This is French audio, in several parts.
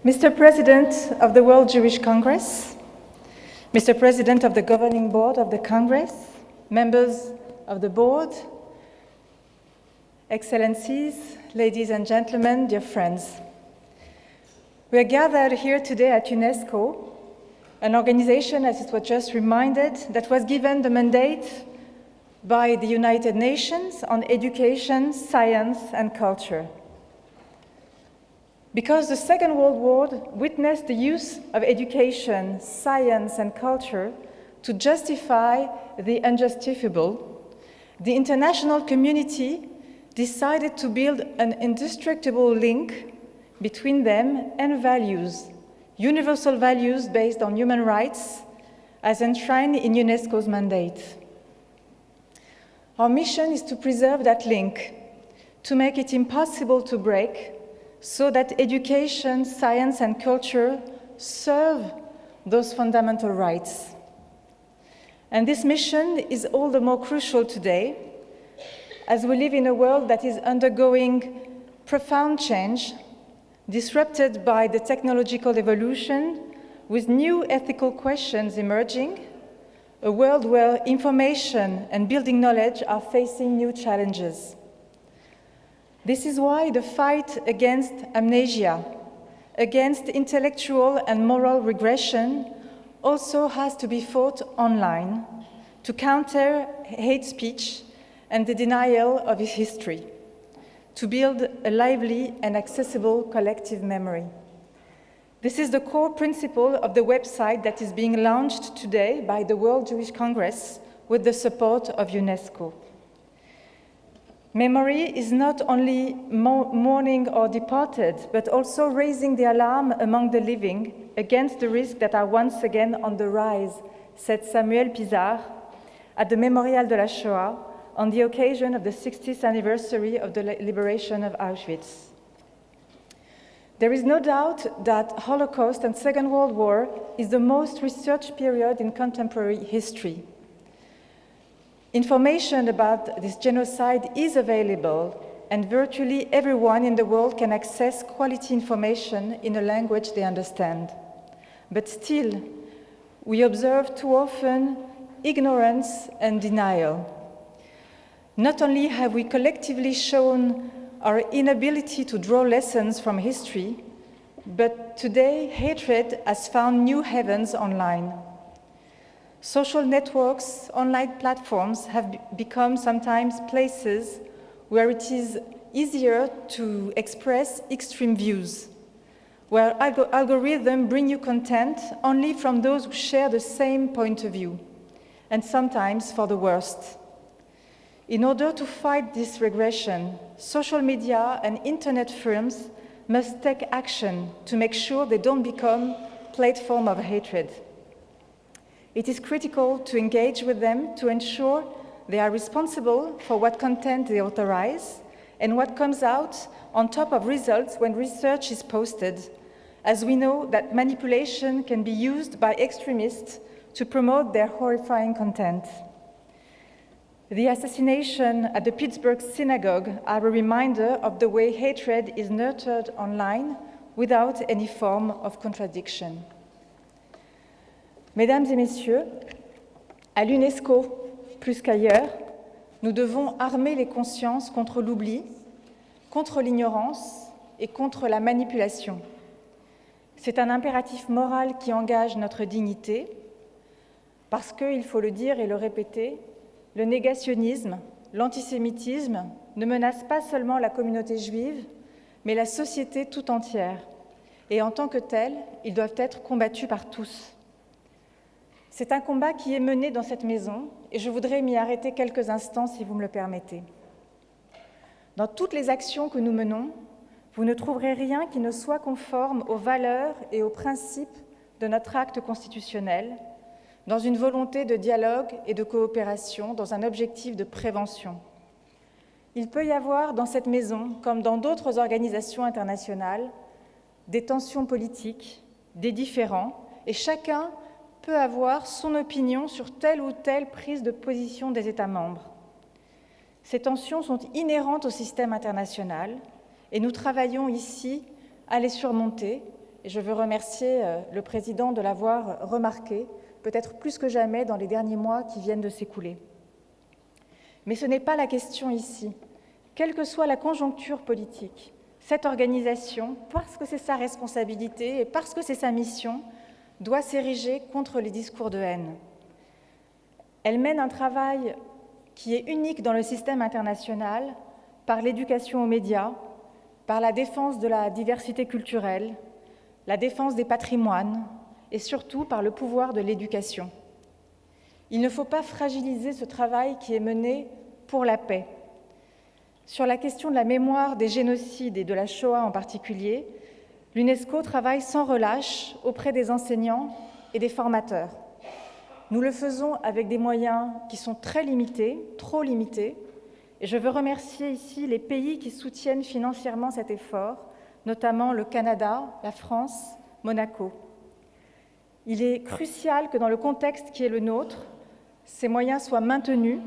Mr. President of the World Jewish Congress, Mr. President of the Governing Board of the Congress, members of the board, Excellencies, ladies and gentlemen, dear friends. We are gathered here today at UNESCO, an organization, as it was just reminded, that was given the mandate by the United Nations on education, science, and culture. Because the Second World War witnessed the use of education, science, and culture to justify the unjustifiable, the international community decided to build an indestructible link between them and values, universal values based on human rights, as enshrined in UNESCO's mandate. Our mission is to preserve that link, to make it impossible to break, so that education, science, and culture serve those fundamental rights. And this mission is all the more crucial today, as we live in a world that is undergoing profound change, disrupted by the technological evolution, with new ethical questions emerging, a world where information and building knowledge are facing new challenges. This is why the fight against amnesia, against intellectual and moral regression, also has to be fought online to counter hate speech and the denial of its history, to build a lively and accessible collective memory. This is the core principle of the website that is being launched today by the World Jewish Congress with the support of UNESCO. Memory is not only mourning or departed, but also raising the alarm among the living against the risks that are once again on the rise, said Samuel Pisar at the Memorial de la Shoah on the occasion of the 60th anniversary of the liberation of Auschwitz. There is no doubt that Holocaust and Second World War is the most researched period in contemporary history. Information about this genocide is available, and virtually everyone in the world can access quality information in a language they understand. But still, we observe too often ignorance and denial. Not only have we collectively shown our inability to draw lessons from history, but today hatred has found new heavens online. Social networks, online platforms have become sometimes places where it is easier to express extreme views, where algorithms bring you content only from those who share the same point of view, and sometimes for the worst. In order to fight this regression, social media and internet firms must take action to make sure they don't become platforms of hatred. It is critical to engage with them to ensure they are responsible for what content they authorize and what comes out on top of results when research is posted, as we know that manipulation can be used by extremists to promote their horrifying content. The assassination at the Pittsburgh synagogue are a reminder of the way hatred is nurtured online without any form of contradiction. Mesdames et messieurs, à l'UNESCO, plus qu'ailleurs, nous devons armer les consciences contre l'oubli, contre l'ignorance et contre la manipulation. C'est un impératif moral qui engage notre dignité, parce que, il faut le dire et le répéter, le négationnisme, l'antisémitisme ne menacent pas seulement la communauté juive, mais la société tout entière. Et en tant que tels, ils doivent être combattus par tous. C'est un combat qui est mené dans cette maison, et je voudrais m'y arrêter quelques instants si vous me le permettez. Dans toutes les actions que nous menons, vous ne trouverez rien qui ne soit conforme aux valeurs et aux principes de notre acte constitutionnel, dans une volonté de dialogue et de coopération, dans un objectif de prévention. Il peut y avoir dans cette maison, comme dans d'autres organisations internationales, des tensions politiques, des différends, et chacun peut avoir son opinion sur telle ou telle prise de position des États membres. Ces tensions sont inhérentes au système international et nous travaillons ici à les surmonter et je veux remercier le président de l'avoir remarqué, peut-être plus que jamais dans les derniers mois qui viennent de s'écouler. Mais ce n'est pas la question ici. Quelle que soit la conjoncture politique, cette organisation, parce que c'est sa responsabilité et parce que c'est sa mission, doit s'ériger contre les discours de haine. Elle mène un travail qui est unique dans le système international par l'éducation aux médias, par la défense de la diversité culturelle, la défense des patrimoines et surtout par le pouvoir de l'éducation. Il ne faut pas fragiliser ce travail qui est mené pour la paix. Sur la question de la mémoire des génocides et de la Shoah en particulier, l'UNESCO travaille sans relâche auprès des enseignants et des formateurs. Nous le faisons avec des moyens qui sont très limités, trop limités, et je veux remercier ici les pays qui soutiennent financièrement cet effort, notamment le Canada, la France, Monaco. Il est crucial que dans le contexte qui est le nôtre, ces moyens soient maintenus,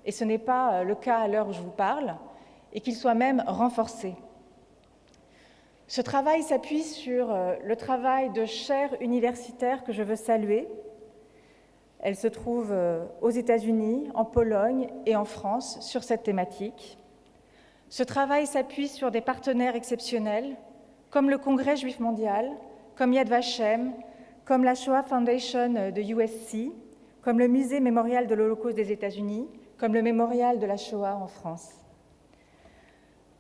et ce n'est pas le cas à l'heure où je vous parle, et qu'ils soient même renforcés. Ce travail s'appuie sur le travail de chaires universitaires que je veux saluer. Elles se trouvent aux États-Unis, en Pologne et en France sur cette thématique. Ce travail s'appuie sur des partenaires exceptionnels, comme le Congrès juif mondial, comme Yad Vashem, comme la Shoah Foundation de USC, comme le Musée mémorial de l'Holocauste des États-Unis, comme le Mémorial de la Shoah en France.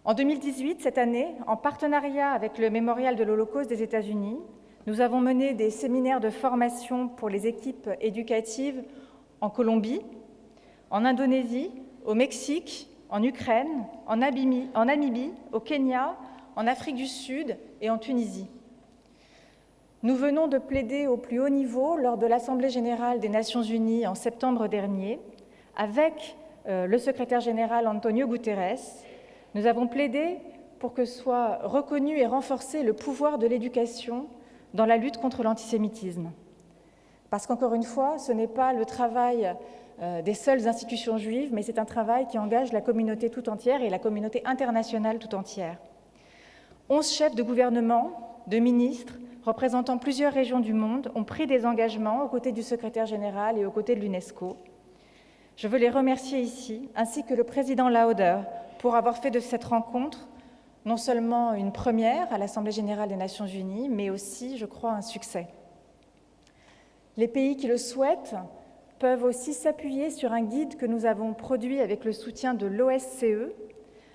En 2018, cette année, en partenariat avec le Mémorial de l'Holocauste des États-Unis, nous avons mené des séminaires de formation pour les équipes éducatives en Colombie, en Indonésie, au Mexique, en Ukraine, en Namibie, au Kenya, en Afrique du Sud et en Tunisie. Nous venons de plaider au plus haut niveau lors de l'Assemblée générale des Nations unies en septembre dernier, avec le secrétaire général Antonio Guterres. Nous avons plaidé pour que soit reconnu et renforcé le pouvoir de l'éducation dans la lutte contre l'antisémitisme. Parce qu'encore une fois, ce n'est pas le travail des seules institutions juives, mais c'est un travail qui engage la communauté tout entière et la communauté internationale tout entière. 11 chefs de gouvernement, de ministres, représentant plusieurs régions du monde, ont pris des engagements aux côtés du secrétaire général et aux côtés de l'UNESCO. Je veux les remercier ici, ainsi que le président Lauder, pour avoir fait de cette rencontre non seulement une première à l'Assemblée générale des Nations unies, mais aussi, je crois, un succès. Les pays qui le souhaitent peuvent aussi s'appuyer sur un guide que nous avons produit avec le soutien de l'OSCE,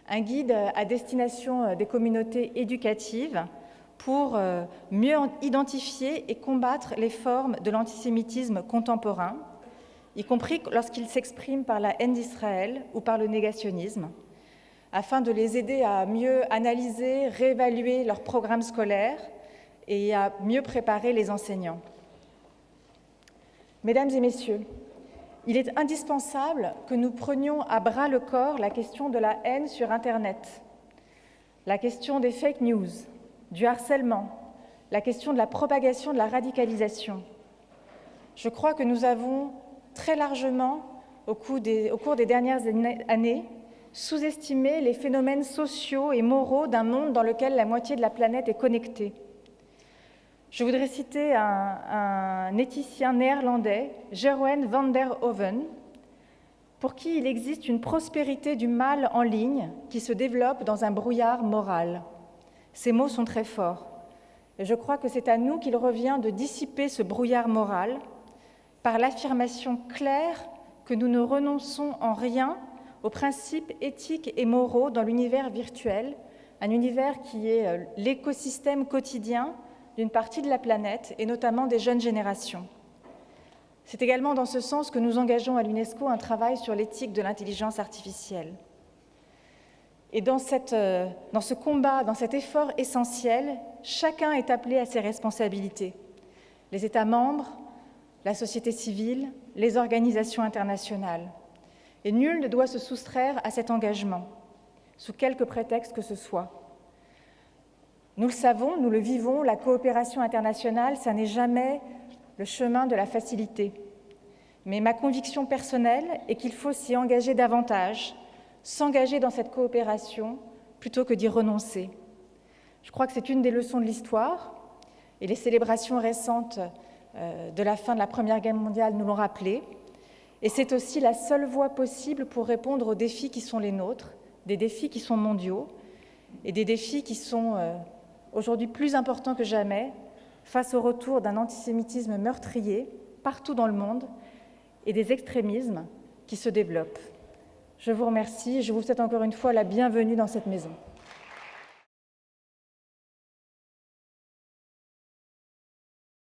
un guide à destination des communautés éducatives pour mieux identifier et combattre les formes de l'antisémitisme contemporain, y compris lorsqu'il s'exprime par la haine d'Israël ou par le négationnisme, afin de les aider à mieux analyser, réévaluer leurs programmes scolaires et à mieux préparer les enseignants. Mesdames et messieurs, il est indispensable que nous prenions à bras-le-corps la question de la haine sur Internet, la question des fake news, du harcèlement, la question de la propagation de la radicalisation. Je crois que nous avons très largement, au cours des dernières années, sous-estimé les phénomènes sociaux et moraux d'un monde dans lequel la moitié de la planète est connectée. Je voudrais citer un éthicien néerlandais, Jeroen van der Hoeven, pour qui il existe une prospérité du mal en ligne qui se développe dans un brouillard moral. Ces mots sont très forts. Et je crois que c'est à nous qu'il revient de dissiper ce brouillard moral par l'affirmation claire que nous ne renonçons en rien aux principes éthiques et moraux dans l'univers virtuel, un univers qui est l'écosystème quotidien d'une partie de la planète et notamment des jeunes générations. C'est également dans ce sens que nous engageons à l'UNESCO un travail sur l'éthique de l'intelligence artificielle. Et dans ce combat, dans cet effort essentiel, chacun est appelé à ses responsabilités. Les États membres, la société civile, les organisations internationales. Et nul ne doit se soustraire à cet engagement, sous quelque prétexte que ce soit. Nous le savons, nous le vivons, la coopération internationale, ça n'est jamais le chemin de la facilité. Mais ma conviction personnelle est qu'il faut s'y engager davantage, s'engager dans cette coopération plutôt que d'y renoncer. Je crois que c'est une des leçons de l'histoire. et les célébrations récentes de la fin de la Première Guerre mondiale nous l'ont rappelé. Et c'est aussi la seule voie possible pour répondre aux défis qui sont les nôtres, des défis qui sont mondiaux et des défis qui sont aujourd'hui plus importants que jamais face au retour d'un antisémitisme meurtrier partout dans le monde et des extrémismes qui se développent. Je vous remercie et je vous souhaite encore une fois la bienvenue dans cette maison.